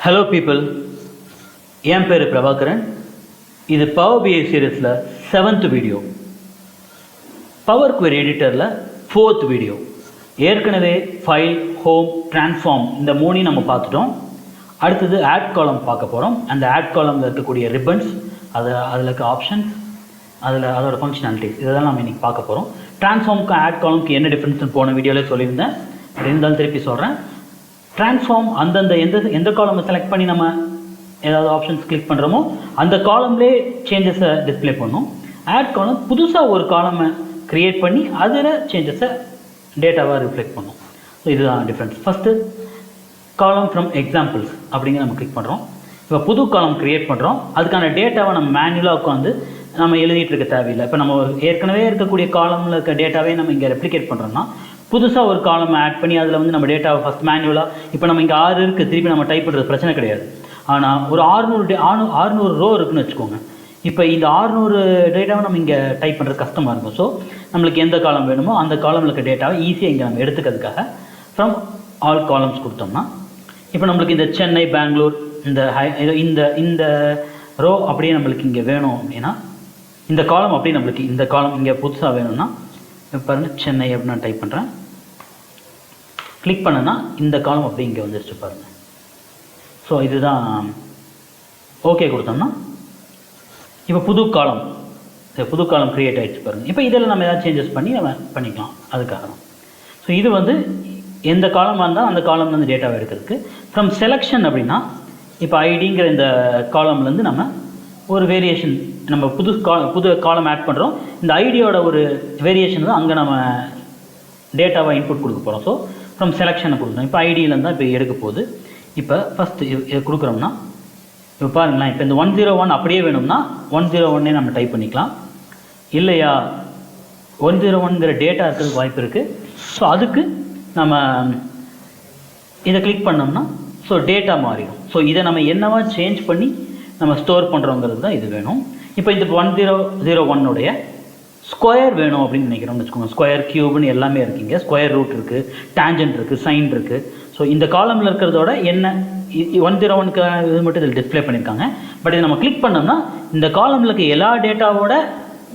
Hello people, என் பேர் பிரபாகரன். இது power BI சீரீஸில் 7th வீடியோ, பவர் குவரி எடிட்டரில் 4th வீடியோ. ஏற்கனவே ஃபைல், ஹோம், ட்ரான்ஸ்ஃபார்ம் இந்த மூணையும் நம்ம பார்த்துட்டோம். அடுத்தது ஆட் காலம் பார்க்க போகிறோம். அந்த ஆட் காலமில் இருக்கக்கூடிய ரிப்பன்ஸ், அதில் இருக்க ஆப்ஷன்ஸ், அதோட ஃபங்க்ஷனாலிட்டிஸ், இதெல்லாம் நம்ம இன்றைக்கி பார்க்க போகிறோம். ட்ரான்ஸ்ஃபார்முக்கு ஆட் காலமுக்கு என்ன டிஃப்ரென்ஸ்னு போன வீடியோவில் சொல்லியிருந்தேன். அப்படி இருந்தாலும் திருப்பி சொல்கிறேன். ட்ரான்ஸ்ஃபார்ம் அந்தந்த எந்த காலமை செலக்ட் பண்ணி நம்ம ஏதாவது ஆப்ஷன்ஸ் கிளிக் பண்ணுறோமோ அந்த காலம்லேயே சேஞ்சஸை டிஸ்பிளே பண்ணும். ஆட் காலம் புதுசாக ஒரு காலமை க்ரியேட் பண்ணி அதில் சேஞ்சஸை டேட்டாவாக ரிஃப்ளெக்ட் பண்ணும். ஸோ இதுதான் டிஃப்ரென்ஸ். ஃபஸ்ட்டு காலம் ஃப்ரம் எக்ஸாம்பிள்ஸ் அப்படிங்கிற நம்ம கிளிக் பண்ணுறோம். இப்போ புது காலம் க்ரியேட் பண்ணுறோம். அதுக்கான டேட்டாவை நம்ம மேனுவலாக உட்காந்து நம்ம எழுதிட்டு இருக்க தேவையில்லை. இப்போ நம்ம ஏற்கனவே இருக்கக்கூடிய காலமில் இருக்க டேட்டாவே நம்ம இங்கே ரெப்ளிகேட் பண்ணுறோம்னா புதுசாக ஒரு காலம் ஆட் பண்ணி அதில் வந்து நம்ம டேட்டாவை ஃபஸ்ட் மேனுவலாக, இப்போ நம்ம இங்கே 6 இருக்குது, திருப்பி நம்ம டைப் பண்ணுறது பிரச்சனை கிடையாது. ஆனால் ஒரு 600 ரோ இருக்குதுன்னு வச்சுக்கோங்க. இப்போ இந்த 600 டேட்டாவை நம்ம இங்கே டைப் பண்ணுறது கஷ்டமாக இருக்கும். ஸோ நம்மளுக்கு எந்த காலம் வேணுமோ அந்த காலமில் இருக்க டேட்டாவை ஈஸியாக இங்கே நம்ம எடுத்துக்கிறதுக்காக ஃப்ரம் ஆல் காலம்ஸ் கொடுத்தோம்னா, இப்போ நம்மளுக்கு இந்த சென்னை, பெங்களூர், இந்த ரோ அப்படியே நம்மளுக்கு இங்கே வேணும் அப்படின்னா, இந்த காலம் அப்படியே நம்மளுக்கு இந்த காலம் இங்கே புதுசாக வேணும்னா, இப்போ பாருங்கள் சென்னை அப்படின்னு நான் டைப் பண்ணுறேன். கிளிக் பண்ணனா இந்த காலம் அப்படி இங்கே வந்துருச்சு பாருங்கள். ஸோ இதுதான் ஓகே கொடுத்தோம்னா இப்போ புது காலம் க்ரியேட் ஆகிடுச்சு பாருங்கள். இப்போ இதில் நம்ம ஏதாவது சேஞ்சஸ் பண்ணி நம்ம பண்ணிக்கலாம். அதுக்காக தான். ஸோ இது வந்து எந்த காலமாக இருந்தால் அந்த காலம் வந்து டேட்டாவை எடுக்கிறதுக்கு. ஃப்ரம் செலெக்ஷன் அப்படின்னா, இப்போ ஐடிங்கிற இந்த காலம்லேருந்து நம்ம ஒரு வேரியேஷன், நம்ம புது காலம் ஆட் பண்ணுறோம். இந்த ஐடியோட ஒரு வேரியேஷன் தான் அங்கே நம்ம டேட்டாவை இன்புட் கொடுக்க போகிறோம். ஸோ ஃப்ரம் செலெக்ஷனை கொடுக்குறோம். இப்போ ஐடியிலேருந்து தான் இப்போ எடுக்க போகுது. இப்போ ஃபஸ்ட்டு இது கொடுக்குறோம்னா, இப்போ பாருங்களேன், இப்போ இந்த 101 அப்படியே வேணும்னா 101 நம்ம டைப் பண்ணிக்கலாம். இல்லையா 101ங்கிற டேட்டா இருக்கிறதுக்கு வாய்ப்பு இருக்குது. ஸோ அதுக்கு நம்ம இதை கிளிக் பண்ணோம்னா ஸோ டேட்டா மாறிடும். ஸோ இதை நம்ம என்னவா சேஞ்ச் பண்ணி நம்ம ஸ்டோர் பண்ணுறோங்கிறது தான் இது வேணும். இப்போ இந்த 1001உடைய ஸ்கொயர் வேணும் அப்படின்னு நினைக்கிறோம்னு வச்சுக்கோங்க. ஸ்கொயர், கியூப்னு எல்லாமே இருக்குங்க. ஸ்கொயர் ரூட் இருக்குது, டேஞ்சன்ட் இருக்குது, சைன் இருக்குது. ஸோ இந்த காலமில் இருக்கிறதோட என்ன 101க்கு இது மட்டும் இதில் டிஸ்பிளே பண்ணியிருக்காங்க. பட் இதை நம்ம கிளிக் பண்ணோம்னா இந்த காலமில் இருக்க எல்லா டேட்டாவோட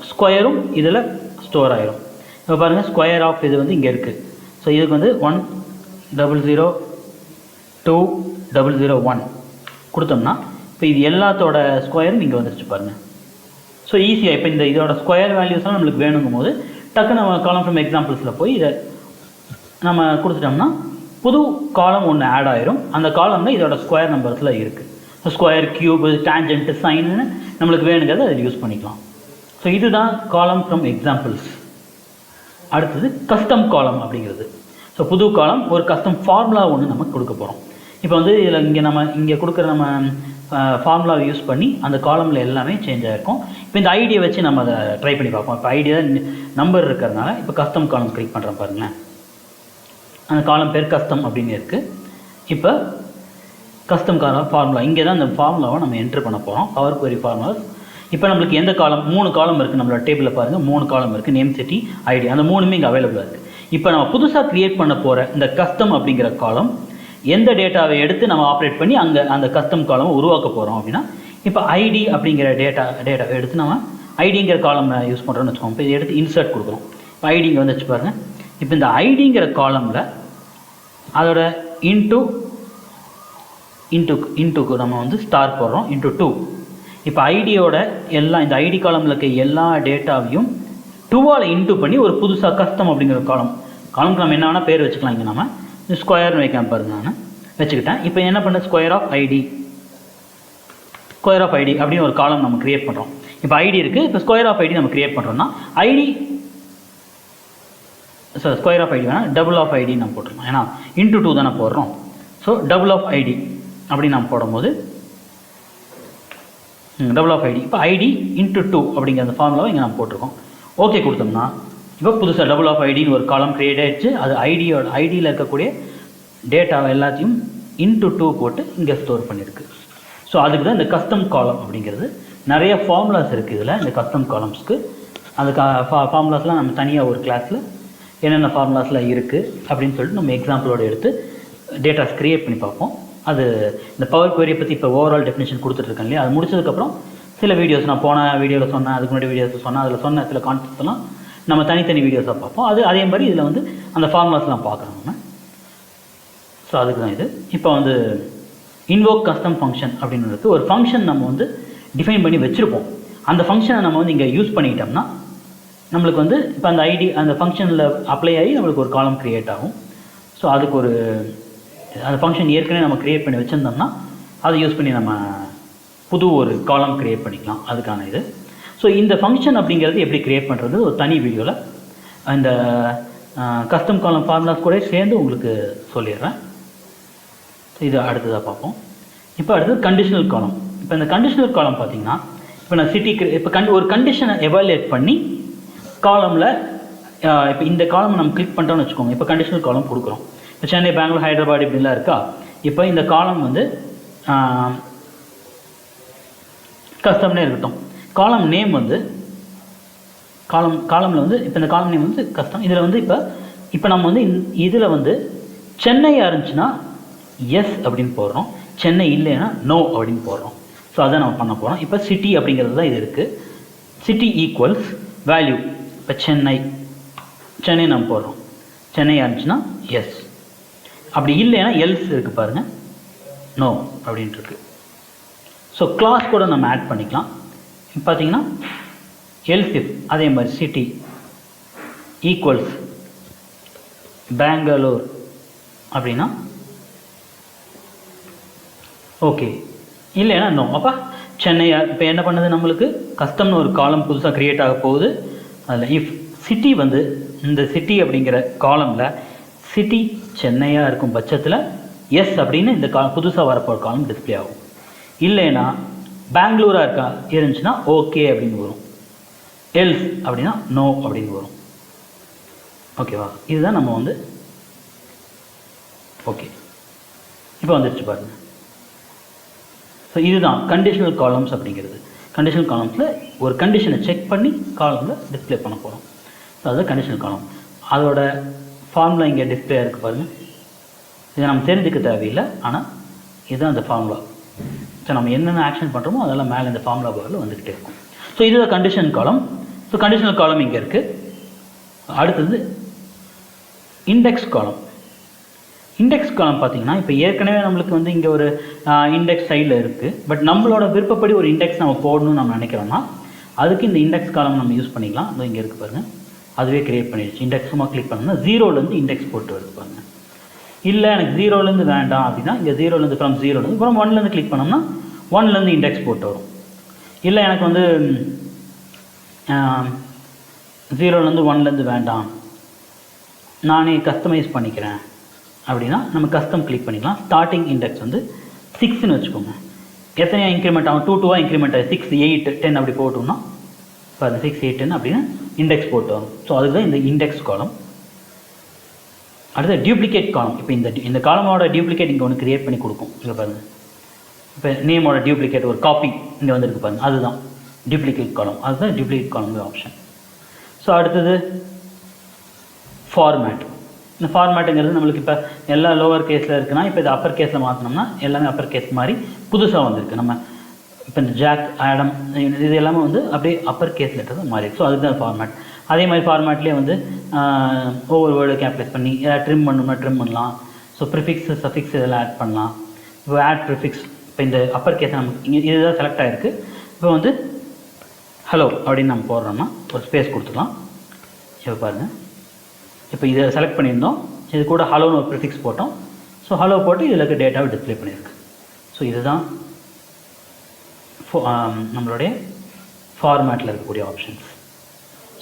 ஸ்கொயரும் இதில் ஸ்டோர் ஆயிரும். இப்போ பாருங்கள், ஸ்கொயர் ஆஃப் இது வந்து இங்கே இருக்குது. ஸோ இதுக்கு வந்து 1002001 கொடுத்தோம்னா இப்போ இது எல்லாத்தோட ஸ்கொயரும் இங்கே வந்துருச்சு பாருங்கள். ஸோ ஈஸியாக இப்போ இந்த இதோட ஸ்கொயர் வேல்யூஸ்லாம் நம்மளுக்கு வேணுங்கும் போது டக்கு நம்ம காலம் ஃப்ரம் எக்ஸாம்பிள்ஸில் போய் இதை நம்ம கொடுத்துட்டோம்னா புது காலம் ஒன்று ஆட் ஆயிரும். அந்த காலமில் இதோட ஸ்கொயர் நம்பர்ஸில் இருக்குது. ஸோ ஸ்கொயர், கியூபு, டேஞ்சன்ட்டு, சைன்னு நம்மளுக்கு வேணுங்கிறத அதில் யூஸ் பண்ணிக்கலாம். ஸோ இதுதான் காலம் ஃப்ரம் எக்ஸாம்பிள்ஸ். அடுத்தது கஸ்டம் காலம் அப்படிங்கிறது. ஸோ புது காலம் ஒரு கஸ்டம் ஃபார்முலா ஒன்று நமக்கு கொடுக்க போகிறோம். இப்போ வந்து இதில் இங்கே கொடுக்குற நம்ம ஃபார்முலாவை யூஸ் பண்ணி அந்த காலமில் எல்லாமே சேஞ்ச் ஆகிருக்கும். இப்போ இந்த ஐடியை வச்சு நம்ம அதை ட்ரை பண்ணி பார்ப்போம். இப்போ ஐடியா நம்பர் இருக்கிறதுனால இப்போ கஸ்டம் காலம் கிளிக் பண்ணுறோம் பாருங்களேன். அந்த காலம் பேர் கஸ்டம் அப்படின்னு இருக்குது. இப்போ கஸ்டம் காலம் ஃபார்முலா, இங்கே தான் இந்த ஃபார்முலாவை நம்ம என்ட்ரு பண்ண போகிறோம். Power Kuvari formulas. இப்போ நம்மளுக்கு எந்த காலம், 3 காலம் இருக்குது நம்மளோட டேபிளில் பாருங்கள். 3 காலம் இருக்குது, நேம், சிட்டி, ஐடி, அந்த 3மே இங்கே அவைலபிளாக இருக்குது. இப்போ நம்ம புதுசாக க்ரியேட் பண்ண போகிற இந்த கஸ்டம் அப்படிங்கிற காலம் எந்த டேட்டாவை எடுத்து நம்ம ஆப்ரேட் பண்ணி அந்த கஸ்டம் காலமை உருவாக்க போகிறோம் அப்படின்னா, இப்போ ஐடி அப்படிங்கிற டேட்டாவை எடுத்து நம்ம ஐடிங்கிற காலம் யூஸ் பண்ணுறோன்னு வச்சுக்கோங்க. இப்போ இதை எடுத்து இன்சர்ட் கொடுக்குறோம். இப்போ ஐடிங்க வந்து வச்சு பாருங்கள். இப்போ இந்த ஐடிங்கிற காலமில் அதோட இன்ட்டுக்கு நம்ம வந்து ஸ்டார் போடுறோம், இன்ட்டு 2. இப்போ ஐடியோட இந்த ஐடி காலமில் இருக்க எல்லா டேட்டாவையும் 2ஆல் இன்ட்டு பண்ணி ஒரு புதுசாக கஸ்டம் அப்படிங்கிற காலமுக்கு நம்ம என்ன வேணால் பேர் வச்சுக்கலாம். இங்கே நம்ம ஸ்கொயர்னு வைக்காம பாருங்க, நான் வச்சுக்கிட்டேன். இப்போ என்ன பண்ண, ஸ்கொயர் ஆஃப் ஐடி அப்படின்னு ஒரு காலம் நம்ம கிரியேட் பண்ணுறோம். இப்போ ஐடி இருக்குது. இப்போ ஸ்கொயர் ஆஃப் ஐடி நம்ம கிரியேட் பண்ணுறோம்னா ஸ்கொயர் ஆஃப் ஐடி வேணால் டபுள் ஆஃப் ஐடி நம்ம போட்டுருக்கோம். ஏன்னா இன்ட்டு 2 தானே போடுறோம். ஸோ டபுள் ஆஃப் ஐடி அப்படி நம்ம போடும்போது டபுள் ஆஃப் ஐடி, இப்போ ஐடி இன்ட்டு 2 அப்படிங்கிற அந்த ஃபார்முலாவை இங்கே நம்ம போட்டிருக்கோம். ஓகே கொடுத்தோம்னா இப்போ புதுசாக டபுள் ஆஃப் ஐடின்னு ஒரு காலம் க்ரியேட் ஆகிடுச்சு. அது ஐடியில் இருக்கக்கூடிய டேட்டாவை எல்லாத்தையும் இன்ட்டு 2 போட்டு இங்கே ஸ்டோர் பண்ணியிருக்கு. ஸோ அதுக்கு தான் இந்த கஸ்டம் காலம் அப்படிங்கிறது. நிறைய ஃபார்முலாஸ் இருக்குது இதில், இந்த கஸ்டம் காலம்ஸ்க்கு. அந்த ஃபார்முலாஸ்லாம் நம்ம தனியாக ஒரு கிளாஸில் என்னென்ன ஃபார்முலாஸ்லாம் இருக்குது அப்படின்னு சொல்லிட்டு நம்ம எக்ஸாம்பிளோடு எடுத்து டேட்டாஸ் க்ரியேட் பண்ணி பார்ப்போம். அது இந்த பவர் குவரியை பற்றி இப்போ ஓவரால் டெஃபினேஷன் கொடுத்துட்ருக்கேன் இல்லையா, அது முடிச்சதுக்கப்புறம் சில வீடியோஸ் நான் போன வீடியோவில் சொன்னேன், அதுக்கு முன்னாடி வீடியோஸ் சொன்னேன், அதில் சொன்ன சில கான்செப்ட்லாம் நம்ம தனித்தனி வீடியோஸாக பார்ப்போம். அதே மாதிரி இதில் வந்து அந்த ஃபார்முலாஸ்லாம் பார்க்குறோம் நம்ம. ஸோ அதுக்கு தான் இது. இப்போ வந்து இன்வோக் கஸ்டம் ஃபங்க்ஷன் அப்படின்னு இருக்குது. ஒரு ஃபங்க்ஷன் நம்ம வந்து டிஃபைன் பண்ணி வச்சுருப்போம். அந்த ஃபங்க்ஷனை நம்ம வந்து இங்கே யூஸ் பண்ணிக்கிட்டோம்னா நம்மளுக்கு வந்து இப்போ அந்த ஐடி அந்த ஃபங்க்ஷனில் அப்ளை ஆகி நம்மளுக்கு ஒரு காலம் க்ரியேட் ஆகும். ஸோ அதுக்கு ஒரு அந்த ஃபங்க்ஷன் ஏற்கனவே நம்ம க்ரியேட் பண்ணி வச்சுருந்தோம்னா அதை யூஸ் பண்ணி நம்ம புது ஒரு காலம் க்ரியேட் பண்ணிக்கலாம். அதுக்கான இது. ஸோ இந்த ஃபங்க்ஷன் அப்படிங்கிறது எப்படி க்ரியேட் பண்ணுறது ஒரு தனி வீடியோவில் இந்த கஸ்டம் காலம் ஃபார்முலாஸ் கூட சேர்ந்து உங்களுக்கு சொல்லிடுறேன். இது அடுத்ததாக பார்ப்போம். இப்போ அடுத்தது கண்டிஷனல் காலம். இப்போ இந்த கண்டிஷனல் காலம் பார்த்தீங்கன்னா இப்போ நான் இப்போ ஒரு கண்டிஷனை எவாலுவேட் பண்ணி காலமில் இப்போ இந்த காலம் நம்ம கிளிக் பண்ணிட்டோம்னு வச்சுக்கோங்க. இப்போ கண்டிஷனல் காலம் கொடுக்குறோம். இப்போ சென்னை, பெங்களூர், ஹைதராபாத் இப்படிலாம் இருக்கா. இப்போ இந்த காலம் வந்து கஸ்டம்னே இருக்கட்டும். காலம் நேம் வந்து காலமில் வந்து இப்போ இந்த காலம் நேம் வந்து கஸ்டம். இதில் வந்து இப்போ நம்ம வந்து இதில் வந்து சென்னையாக இருந்துச்சுன்னா எஸ் அப்படின்னு போடுறோம், சென்னை இல்லைன்னா நோ அப்படின்னு போடுறோம். ஸோ அதை நம்ம பண்ண போகிறோம். இப்போ சிட்டி அப்படிங்கிறது தான் இது இருக்குது. City equals value. இப்போ சென்னை நம்ம போடுறோம். சென்னையாக இருந்துச்சுன்னா எஸ், அப்படி இல்லைன்னா எல்ஸ் இருக்குது பாருங்கள், நோ அப்படின்ட்டு இருக்கு. ஸோ கிளாஸ் கூட நம்ம ஆட் பண்ணிக்கலாம். பார்த்தீங்கன்னா எல்சிஃப் அதே மாதிரி சிட்டி ஈக்குவல்ஸ் பெங்களூர் அப்படின்னா ஓகே, இல்லைன்னா நோ. அப்போ சென்னையா இப்போ என்ன பண்ணுது, நம்மளுக்கு கஸ்டம்னு ஒரு காலம் புதுசாக க்ரியேட் ஆக போகுது. அதில் இஃப் சிட்டி வந்து இந்த சிட்டி அப்படிங்கிற காலமில் சிட்டி சென்னையாக இருக்கும் பட்சத்தில் எஸ் அப்படின்னு இந்த புதுசாக வரப்போகிற காலம் டிஸ்பிளே ஆகும். இல்லைன்னா பெங்களூராக இருந்துச்சுன்னா ஓகே அப்படின்னு வரும், எல்ஸ் அப்படின்னா நோ அப்படின்னு வரும். ஓகேவா, இதுதான் நம்ம வந்து ஓகே இப்போ வந்துருச்சு பாருங்கள். ஸோ இதுதான் கண்டிஷனல் காலம்ஸ் அப்படிங்கிறது. கண்டிஷனல் காலம்ஸில் ஒரு கண்டிஷனை செக் பண்ணி காலமில் டிஸ்பிளே பண்ண போகிறோம். ஸோ அதுதான் கண்டிஷனல் காலம். அதோட ஃபார்முலா இங்கே டிஸ்பிளே இருக்குது பாருங்கள். இதை நம்ம தெரிஞ்சுக்க தேவையில்லை, ஆனால் இதுதான் அந்த ஃபார்முலா. ஸோ நம்ம என்னென்ன ஆக்ஷன் பண்ணுறோமோ அதெல்லாம் மேலே இந்த ஃபார்முலா பாரில் வந்துக்கிட்டே இருக்கும். ஸோ இதுதான் கண்டிஷனல் காலம். ஸோ கண்டிஷனல் காலம் இங்கே இருக்குது. அடுத்தது இண்டெக்ஸ் காலம். இண்டெக்ஸ் காலம் பார்த்தீங்கன்னா இப்போ ஏற்கனவே நம்மளுக்கு வந்து இங்கே ஒரு இண்டெக்ஸ் சைடில் இருக்குது. பட் நம்மளோட விருப்பப்படி ஒரு இண்டெக்ஸ் நம்ம போடணும்னு நம்ம நினைக்கிறோம்னா அதுக்கு இந்த இண்டெக்ஸ் காலம் நம்ம யூஸ் பண்ணிக்கலாம். அது இங்கே இருக்குது பாருங்கள், அதுவே க்ரியேட் பண்ணிடுச்சு. இண்டெக்ஸ் சும்மா கிளிக் பண்ணோம்னா 0லேருந்து இண்டெக்ஸ் போட்டு வருது பாருங்கள். இல்லை எனக்கு 0லேருந்து வேண்டாம் அப்படின்னா இங்கே 0லேருந்து ஃப்ரம் 0லேருந்து அப்புறம் 1லேருந்து கிளிக் பண்ணோம்னா 1லேருந்து இண்டெக்ஸ் போட்டு வரும். இல்லை எனக்கு வந்து 0லேருந்து 1லேருந்து வேண்டாம், நானே கஸ்டமைஸ் பண்ணிக்கிறேன் அப்படின்னா நம்ம கஸ்டம் கிளிக் பண்ணிக்கலாம். ஸ்டார்டிங் இண்டெக்ஸ் வந்து 6ன்னு வச்சுக்கோங்க. எத்தனையா இன்க்ரிமெண்ட் ஆகும், 2 2 இன்க்ரிமெண்ட் ஆகும், 6 8 10 அப்படி போட்டோம்னா பாருங்கள் 6 8 10 அப்படின்னு இண்டெக்ஸ் போட்டு வரும். ஸோ அதுதான் இந்த இண்டெக்ஸ் காலம். அடுத்து டியூப்ளிகேட் காலம். இப்போ இந்த காலமோட டியூப்ளிகேட் இங்கே ஒன்று க்ரியேட் பண்ணி கொடுக்கும். இங்கே பாருங்கள், இப்போ நேமோட டியூப்ளிகேட் ஒரு காப்பி இங்கே வந்துருக்கு பாருங்கள், அதுதான் டியூப்ளிகேட் காலம். அதுதான் டியூப்ளிகேட் காலம் ஆப்ஷன். ஸோ அடுத்தது ஃபார்மேட். இந்த ஃபார்மேட்டுங்கிறது நம்மளுக்கு இப்போ எல்லா லோவர் கேஸில் இருக்குன்னா இப்போ இது அப்பர் கேஸில் மாற்றினோம்னா எல்லாமே அப்பர் கேஸ் மாதிரி புதுசாக வந்திருக்கு. நம்ம இப்போ இந்த ஜாக், ஆடம் இது எல்லாமே வந்து அப்படியே அப்பர் கேஸ் லெட்டர் தான் மாறி. ஸோ அதுதான் ஃபார்மேட். அதே மாதிரி ஃபார்மேட்லேயே வந்து ஒவ்வொரு வேர்டு கேப்டலைஸ் பண்ணி ஏதாவது ட்ரிம் பண்ணணும்னா ட்ரிம் பண்ணலாம். ஸோ ப்ரிஃபிக்ஸ் சஃபிக்ஸ் இதெல்லாம் ஆட் பண்ணலாம். இப்போ ஆட் ப்ரிஃபிக்ஸ் இப்போ இந்த அப்பர் கேஸ் நமக்கு இங்கே இதுதான் செலக்ட் ஆகிருக்கு. இப்போ வந்து ஹலோ அப்படின்னு நம்ம போடுறோம்னா ஒரு ஸ்பேஸ் கொடுத்துக்கலாம். இப்போ பாருங்கள், இப்போ இதை செலக்ட் பண்ணியிருந்தோம், இது கூட ஹலோன்னு ஒரு ப்ரிஃபிக்ஸ் போட்டோம். ஸோ ஹலோ போட்டு இதில் இருக்க டேட்டாவை டிஸ்பிளே பண்ணியிருக்கு. ஸோ இதுதான் நம்மளுடைய ஃபார்மேட்டில் இருக்கக்கூடிய ஆப்ஷன்ஸ்.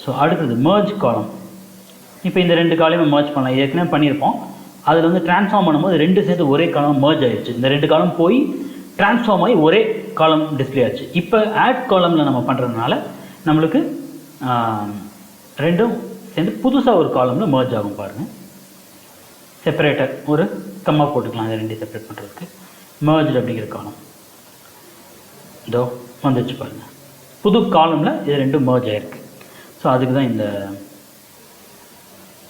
ஸோ அடுத்தது மர்ஜ் காலம். இப்போ இந்த 2 காலையும் மர்ஜ் பண்ணலாம், ஏற்கனவே பண்ணியிருப்போம். அதில் வந்து ட்ரான்ஸ்ஃபார்ம் பண்ணும்போது 2 சேர்த்து ஒரே காலம் மர்ஜ் ஆகிடுச்சு. இந்த 2 காலம் போய் ட்ரான்ஸ்ஃபார்ம் ஆகி ஒரே காலம் டிஸ்பிளே ஆச்சு. இப்போ ஆட் காலமில் நம்ம பண்ணுறதுனால நம்மளுக்கு 2ம் சேர்ந்து புதுசாக ஒரு காலமில் மர்ஜ் ஆகும் பாருங்கள். செப்பரேட்டர் ஒரு கம்மா போட்டுக்கலாம், அதை 2 செப்பரேட் பண்ணுறதுக்கு. மர்ஜ் அப்படிங்கிற காலம் இதோ வந்துச்சு பாருங்கள், புது காலமில் இது 2 மர்ஜ் ஆகிருக்கு. ஸோ அதுக்கு தான் இந்த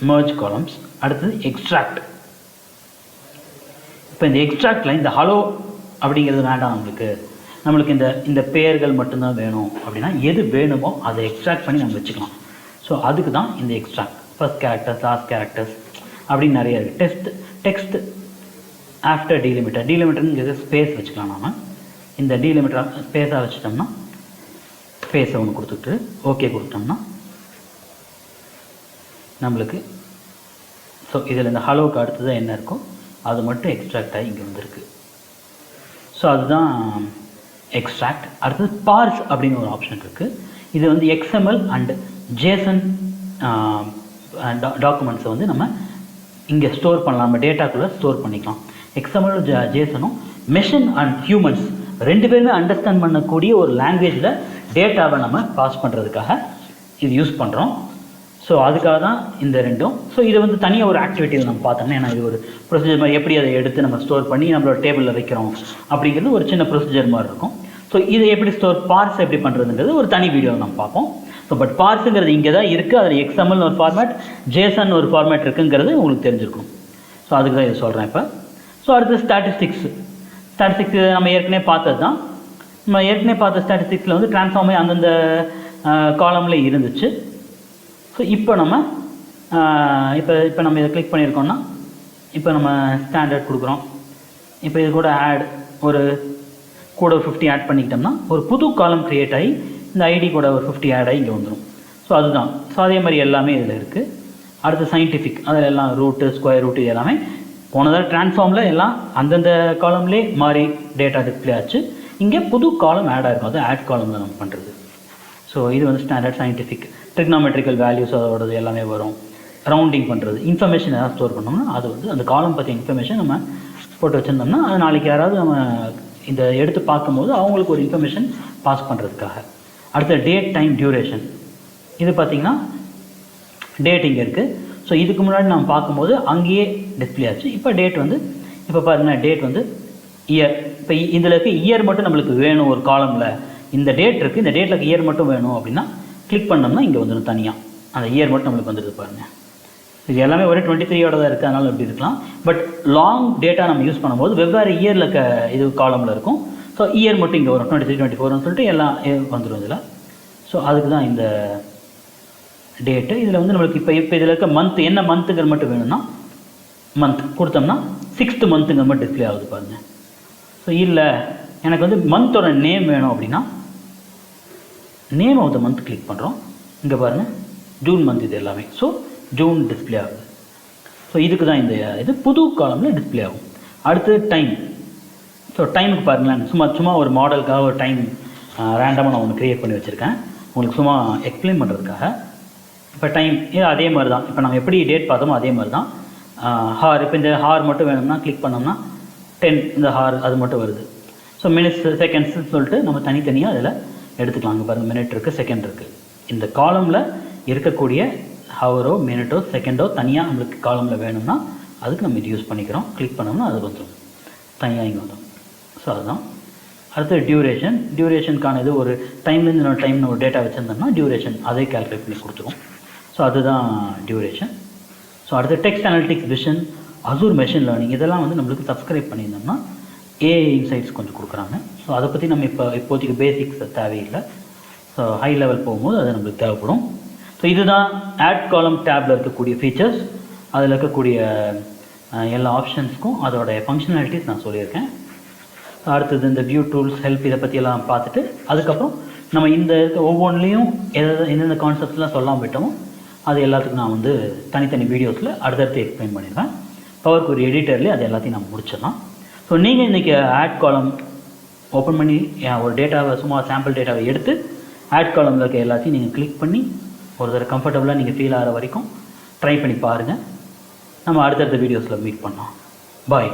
merge columns. அடுத்தது extract. இப்போ இந்த எக்ஸ்ட்ராக்டில் இந்த ஹலோ அப்படிங்கிறது வேண்டாம் நம்மளுக்கு இந்த பெயர்கள் மட்டும்தான் வேணும் அப்படின்னா எது வேணுமோ அதை எக்ஸ்ட்ராக்ட் பண்ணி நம்ம வச்சுக்கலாம். ஸோ அதுக்கு தான் இந்த extract. First characters, last characters அப்படின்னு நிறைய இருக்குது. டெக்ஸ்ட் ஆஃப்டர் டீலிமிட்டருங்கிறது ஸ்பேஸ் வச்சுக்கலாம். நாம் இந்த டீலிமிட்டர் ஸ்பேஸாக வச்சுட்டோம்னா ஸ்பேஸை ஒன்று கொடுத்துட்டு ஓகே கொடுத்தோம்னா நம்மளுக்கு ஸோ இதில் இந்த ஹலோவுக்கு அடுத்தது என்ன இருக்கோ அது மட்டும் எக்ஸ்ட்ராக்ட் ஆகி இங்கே வந்திருக்கு. ஸோ அதுதான் எக்ஸ்ட்ராக்ட். அடுத்தது பார்ஸ் அப்படின்னு ஒரு ஆப்ஷன் இருக்குது. இது வந்து XML அண்ட் JSON டாக்குமெண்ட்ஸை வந்து நம்ம இங்கே ஸ்டோர் பண்ணலாம், நம்ம டேட்டாக்குள்ளே ஸ்டோர் பண்ணிக்கலாம். XML JSOனும் மெஷின் அண்ட் ஹியூமன்ஸ் ரெண்டு பேருமே அண்டர்ஸ்டாண்ட் பண்ணக்கூடிய ஒரு லாங்குவேஜில் டேட்டாவை நம்ம பாஸ் பண்ணுறதுக்காக இது யூஸ் பண்ணுறோம். ஸோ அதுக்காக தான் இந்த ரெண்டும். ஸோ இதை வந்து தனியாக ஒரு ஆக்டிவிட்டியில் நம்ம பார்த்தோம்னா, ஏன்னா இது ஒரு ப்ரொசீஜர் மாதிரி எப்படி அதை எடுத்து நம்ம ஸ்டோர் பண்ணி நம்மளோட டேபிளில் வைக்கிறோம் அப்படிங்கிறது ஒரு சின்ன ப்ரொசீஜர் மாதிரி இருக்கும். ஸோ இதை எப்படி பார்ஸ் எப்படி பண்ணுறதுங்கிறது ஒரு தனி வீடியோவில் நம்ம பார்ப்போம். ஸோ பட் பார்ஸுங்கிறது இங்கே தான் இருக்குது. அதில் XML ஒரு ஃபார்மேட், JSON ஒரு ஃபார்மேட் இருக்குங்கிறது உங்களுக்கு தெரிஞ்சிருக்கும். ஸோ அதுக்கு தான் இதை சொல்கிறேன் இப்போ. ஸோ அடுத்து ஸ்டாட்டிஸ்டிக்ஸ் நம்ம ஏற்கனவே பார்த்தது தான். நம்ம ஏற்கனவே பார்த்த ஸ்டாட்டிஸ்டிக்ஸில் வந்து ட்ரான்ஸ்ஃபார்மே அந்தந்த காலமில் இருந்துச்சு. ஸோ இப்போ நம்ம இதை கிளிக் பண்ணியிருக்கோம்னா இப்போ நம்ம ஸ்டாண்டர்ட் கொடுக்குறோம். இப்போ இது கூட ஒரு 50 ஆட் பண்ணிக்கிட்டோம்னா ஒரு புது காலம் க்ரியேட் ஆகி இந்த ஐடி கூட ஒரு 50 ஆட் ஆகி இங்கே வந்துடும். ஸோ அதுதான். ஸோ அதே மாதிரி எல்லாமே இதில் இருக்குது. அடுத்து சயின்டிஃபிக், அதில் எல்லாம் ரூட்டு, ஸ்கொயர் ரூட்டு எல்லாமே போனதால் ட்ரான்ஸ்ஃபார்மில் எல்லாம் அந்தந்த காலம்லேயே மாறி டேட்டா டிஸ்பிளே ஆச்சு. இங்கே புது காலம் ஆட் ஆகிருக்கும், அது ஆட் காலமில் நம்ம பண்ணுறது. ஸோ இது வந்து ஸ்டாண்டர்ட் சயின்டிஃபிக். ட்ரிக்னாமெட்ரிக்கல் வேல்யூஸ் அதோடது எல்லாமே வரும். ரவுண்டிங் பண்ணுறது, இன்ஃபர்மேஷன் ஏதாவது ஸ்டோர் பண்ணோம்னா அது வந்து அந்த காலம் பற்றி இன்ஃபர்மேஷன் நம்ம போட்டு வச்சுருந்தோம்னா அது நாளைக்கு யாராவது நம்ம இந்த எடுத்து பார்க்கும்போது அவங்களுக்கு ஒரு இன்ஃபர்மேஷன் பாஸ் பண்ணுறதுக்காக. அடுத்த டேட், டைம், டியூரேஷன். இது பார்த்திங்கன்னா டேட் இங்கே இருக்குது. ஸோ இதுக்கு முன்னாடி நம்ம பார்க்கும்போது அங்கேயே டிஸ்பிளே ஆச்சு. இப்போ டேட் வந்து இப்போ பாருங்கள், டேட் வந்து இயர். இப்போ இதில் இருக்க இயர் மட்டும் நம்மளுக்கு வேணும். ஒரு காலமில் இந்த டேட் இருக்குது, இந்த டேட்டில் இயர் மட்டும் வேணும் அப்படின்னா கிளிக் பண்ணோம்னா இங்கே வந்துடும் தனியாக. அந்த இயர் மட்டும் நம்மளுக்கு வந்துடுது பாருங்கள். இது எல்லாமே ஒரே 23யோட தான் இருக்குது, அதனால் இப்படி இருக்கலாம். பட் லாங் டேட்டா நம்ம யூஸ் பண்ணும்போது வெவ்வேறு இயரில் இது காலமில் இருக்கும். ஸோ இயர் மட்டும் இங்கே வரும், 23, 24ன்னு சொல்லிட்டு எல்லாம் வந்துடும் இதில். ஸோ அதுக்கு தான் இந்த டேட்டு. இதில் வந்து நம்மளுக்கு இப்போ இதில் இருக்க மந்த், என்ன மந்த்துங்கிற மட்டும் வேணும்னா மந்த் கொடுத்தோம்னா 6th மந்த்துங்கிற மட்டும் டிஸ்பிளே ஆகுது பாருங்கள். ஸோ இல்லை எனக்கு வந்து மந்தோட நேம் வேணும் அப்படின்னா name of the month click பண்ணுறோம். இங்கே பாருங்கள், ஜூன் மந்த் இது எல்லாமே. ஸோ ஜூன் டிஸ்பிளே ஆகுது. ஸோ இதுக்கு தான் இந்த இது புது காலமில் டிஸ்பிளே ஆகும். அடுத்து டைம். ஸோ டைமுக்கு பாருங்களேன், சும்மா ஒரு மாடலுக்காக ஒரு டைம் ரேண்டமாக நான் ஒன்று க்ரியேட் பண்ணி வச்சுருக்கேன் உங்களுக்கு சும்மா எக்ஸ்பிளைன் பண்ணுறதுக்காக. இப்போ டைம் இது அதே மாதிரி தான். இப்போ நம்ம எப்படி டேட் பார்த்தோமோ அதே மாதிரி தான். ஹார், இப்போ இந்த ஹார் மட்டும் வேணும்னா கிளிக் பண்ணோம்னா 10 இந்த ஹார் அது மட்டும் வருது. ஸோ மினிட்ஸ், செகண்ட்ஸ்ன்னு சொல்லிட்டு நம்ம தனித்தனியாக அதில் எடுத்துக்கலாம். அங்கே பாருங்கள், மினிட் இருக்குது, செகண்ட் இருக்குது. இந்த காலமில் இருக்கக்கூடிய ஹவரோ மினிட்டோ செகண்டோ தனியாக நம்மளுக்கு காலமில் வேணும்னா அதுக்கு நம்ம இது யூஸ் பண்ணிக்கிறோம். கிளிக் பண்ணோம்னா அது வந்துடும், தனியாக இங்கே வந்துடும். ஸோ அதுதான். அடுத்து டியூரேஷனுக்கான இது ஒரு டைம்லேருந்து நம்ம டைம் ஒரு டேட்டா வச்சுருந்தோம்னா டியூரேஷன் அதே கால்குலேட் பண்ணி கொடுத்துரும். ஸோ அதுதான் டியூரேஷன். ஸோ அடுத்து text analytics, vision, Azure machine learning இதெல்லாம் வந்து நம்மளுக்கு சப்ஸ்கிரைப் பண்ணியிருந்தோம்னா AI இன்சைட்ஸ் கொஞ்சம் கொடுக்குறாங்க. ஸோ அதை பற்றி நம்ம இப்போதைக்கு பேசிக்ஸ் தேவையில்லை. ஸோ ஹை லெவல் போகும்போது அது நம்மளுக்கு தேவைப்படும். ஸோ இதுதான் ஆட் காலம் டேப்பில் இருக்கக்கூடிய ஃபீச்சர்ஸ். அதில் இருக்கக்கூடிய எல்லா ஆப்ஷன்ஸ்க்கும் அதோடைய ஃபங்க்ஷனாலிட்டிஸ் நான் சொல்லியிருக்கேன். அடுத்தது இந்த வியூ டூல்ஸ், ஹெல்ப் இதை பற்றியெல்லாம் பார்த்துட்டு அதுக்கப்புறம் நம்ம இந்த ஒவ்வொன்றிலையும் எந்தெந்த கான்செப்ட்ஸ்லாம் சொல்லாமல் விட்டோமோ அது எல்லாத்துக்கும் நான் வந்து தனித்தனி வீடியோஸில் அடுத்தடுத்து எக்ஸ்பிளைன் பண்ணிடுவேன். பவர் குவரி எடிட்டர்லேயே அது எல்லாத்தையும் நம்ம முடிச்சிடலாம். ஸோ நீங்கள் இன்றைக்கி ஆட் காலம் ஓப்பன் பண்ணி ஒரு டேட்டாவை சும்மா சாம்பிள் டேட்டாவை எடுத்து ஆட் காலமில் இருக்க எல்லாத்தையும் நீங்கள் கிளிக் பண்ணி ஒரு தடவை கம்ஃபர்டபுளாக நீங்கள் ஃபீல் ஆகிற வரைக்கும் ட்ரை பண்ணி பாருங்கள். நம்ம அடுத்தடுத்த வீடியோஸில் மீட் பண்ணலாம். பாய்.